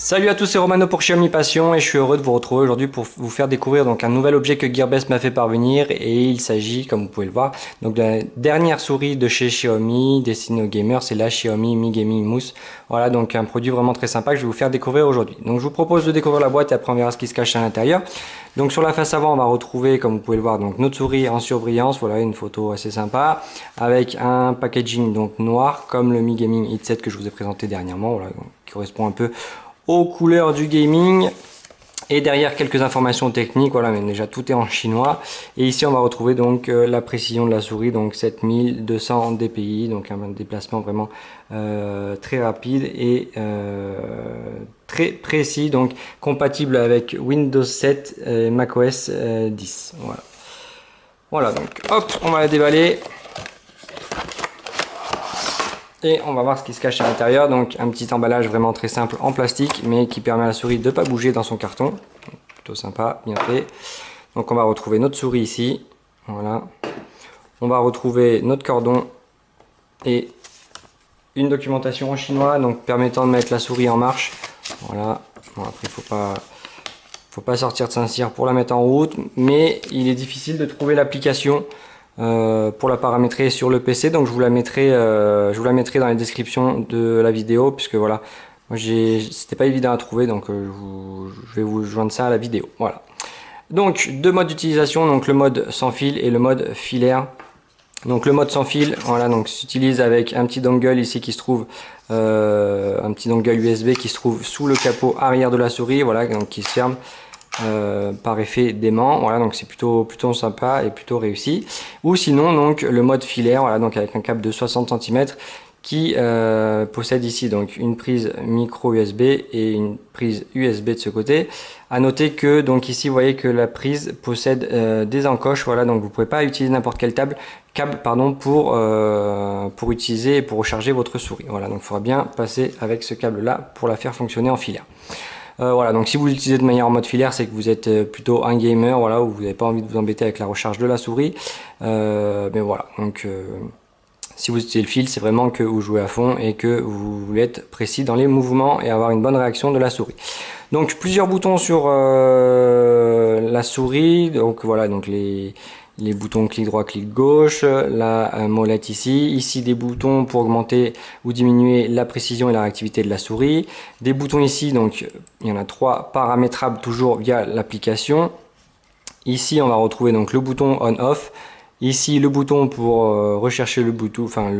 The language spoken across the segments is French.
Salut à tous, c'est Romano pour Xiaomi Passion et je suis heureux de vous retrouver aujourd'hui pour vous faire découvrir donc un nouvel objet que Gearbest m'a fait parvenir et il s'agit, comme vous pouvez le voir, donc de la dernière souris de chez Xiaomi destinée aux gamers, c'est la Xiaomi Mi Gaming Mousse. Voilà, donc un produit vraiment très sympa que je vais vous faire découvrir aujourd'hui. Donc je vous propose de découvrir la boîte et après on verra ce qui se cache à l'intérieur. Donc sur la face avant, on va retrouver, comme vous pouvez le voir, donc notre souris en surbrillance, voilà une photo assez sympa avec un packaging donc noir comme le Mi Gaming Headset que je vous ai présenté dernièrement, voilà, donc, qui correspond un peu aux couleurs du gaming. Et derrière quelques informations techniques, voilà, mais déjà tout est en chinois. Et ici on va retrouver donc la précision de la souris, donc 7200 dpi, donc un déplacement vraiment très rapide et très précis, donc compatible avec Windows 7 et macOS 10. Voilà. Voilà, donc hop, on va la déballer. Et on va voir ce qui se cache à l'intérieur. Donc un petit emballage vraiment très simple en plastique, mais qui permet à la souris de ne pas bouger dans son carton. Plutôt sympa, bien fait. Donc on va retrouver notre souris ici. Voilà. On va retrouver notre cordon et une documentation en chinois, donc permettant de mettre la souris en marche. Voilà. Bon, après faut pas sortir de Saint-Cyr pour la mettre en route, mais il est difficile de trouver l'application pour la paramétrer sur le PC, donc je vous la mettrai dans les descriptions de la vidéo, puisque voilà, c'était pas évident à trouver, donc je vais vous joindre ça à la vidéo. Voilà. Donc deux modes d'utilisation, donc le mode sans fil et le mode filaire. Donc le mode sans fil, voilà, donc s'utilise avec un petit dongle ici qui se trouve, un petit dongle USB qui se trouve sous le capot arrière de la souris, voilà, donc qui se ferme. Par effet d'aimant, voilà, donc c'est plutôt sympa et plutôt réussi. Ou sinon donc le mode filaire, voilà, donc avec un câble de 60 cm qui possède ici donc une prise micro USB et une prise USB de ce côté. À noter que donc ici vous voyez que la prise possède des encoches, voilà, donc vous pouvez pas utiliser n'importe quel câble pardon pour utiliser et pour recharger votre souris. Voilà, donc il faudra bien passer avec ce câble là pour la faire fonctionner en filaire. Voilà, donc si vous l'utilisez de manière en mode filaire, c'est que vous êtes plutôt un gamer, voilà, où vous n'avez pas envie de vous embêter avec la recharge de la souris. Mais voilà, donc si vous utilisez le fil, c'est vraiment que vous jouez à fond et que vous voulez être précis dans les mouvements et avoir une bonne réaction de la souris. Donc plusieurs boutons sur la souris, donc voilà, donc les boutons clic droit, clic gauche, la molette ici des boutons pour augmenter ou diminuer la précision et la réactivité de la souris, des boutons ici, donc il y en a 3 paramétrables toujours via l'application. Ici on va retrouver donc le bouton on-off, ici le bouton pour rechercher le bouton, enfin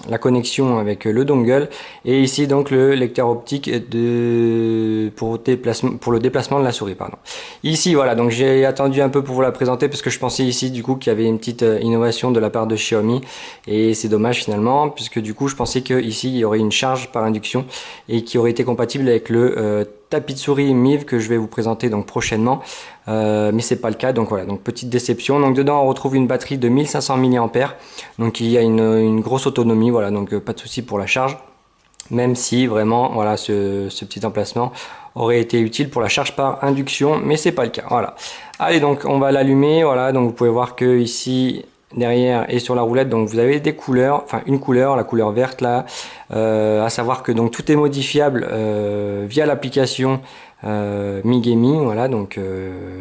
la connexion avec le dongle, et ici donc le lecteur optique pour le déplacement de la souris, pardon. Ici voilà, donc j'ai attendu un peu pour vous la présenter parce que je pensais ici du coup qu'il y avait une petite innovation de la part de Xiaomi, et c'est dommage finalement, puisque du coup je pensais que ici il y aurait une charge par induction et qui aurait été compatible avec le tapis de souris MIV que je vais vous présenter donc prochainement, mais c'est pas le cas, donc voilà, donc petite déception. Donc dedans on retrouve une batterie de 1500 mAh, donc il y a une grosse autonomie, voilà, donc pas de souci pour la charge, même si vraiment voilà ce petit emplacement aurait été utile pour la charge par induction, mais c'est pas le cas. Voilà, allez, donc on va l'allumer. Voilà, donc vous pouvez voir que ici derrière et sur la roulette, donc vous avez des couleurs, enfin une couleur, la couleur verte là, à savoir que donc tout est modifiable via l'application Mi Gaming. Voilà, donc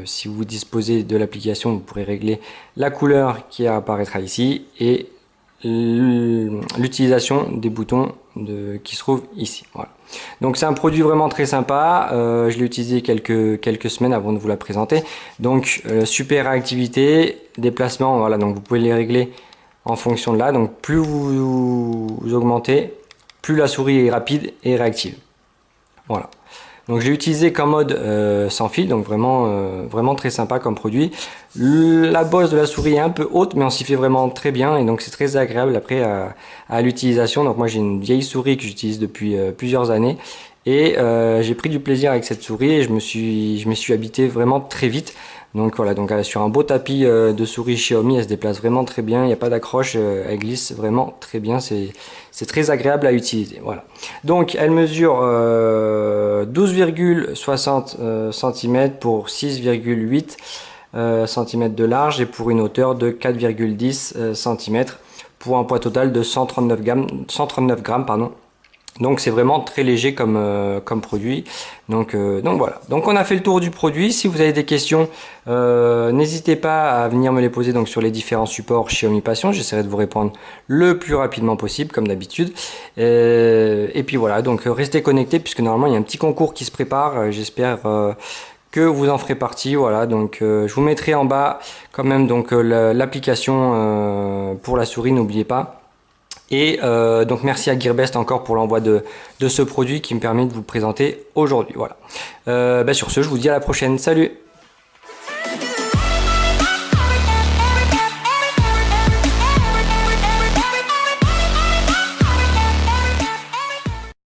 si vous disposez de l'application, vous pourrez régler la couleur qui apparaîtra ici et l'utilisation des boutons qui se trouvent ici. Voilà, donc c'est un produit vraiment très sympa. Je l'ai utilisé quelques semaines avant de vous la présenter. Donc super réactivité, déplacement, voilà, donc vous pouvez les régler en fonction de là. Donc plus vous augmentez, plus la souris est rapide et réactive. Voilà, donc je l'ai utilisé comme mode sans fil, donc vraiment très sympa comme produit. La bosse de la souris est un peu haute, mais on s'y fait vraiment très bien, et donc c'est très agréable après à l'utilisation. Donc moi j'ai une vieille souris que j'utilise depuis plusieurs années, et j'ai pris du plaisir avec cette souris et je me suis habité vraiment très vite. Donc voilà, donc sur un beau tapis de souris Xiaomi, elle se déplace vraiment très bien, il n'y a pas d'accroche, elle glisse vraiment très bien, c'est très agréable à utiliser. Voilà, donc elle mesure 12,60 cm pour 6,8 cm de large et pour une hauteur de 4,10 cm pour un poids total de 139 grammes, pardon. Donc c'est vraiment très léger comme produit. Donc voilà. Donc on a fait le tour du produit. Si vous avez des questions, n'hésitez pas à venir me les poser donc sur les différents supports Xiaomi Passion. J'essaierai de vous répondre le plus rapidement possible comme d'habitude. Et puis voilà, donc restez connectés puisque normalement il y a un petit concours qui se prépare. J'espère que vous en ferez partie. Voilà, donc je vous mettrai en bas quand même donc l'application pour la souris, n'oubliez pas. Et donc merci à Gearbest encore pour l'envoi de ce produit qui me permet de vous présenter aujourd'hui. Voilà. Sur ce, je vous dis à la prochaine. Salut!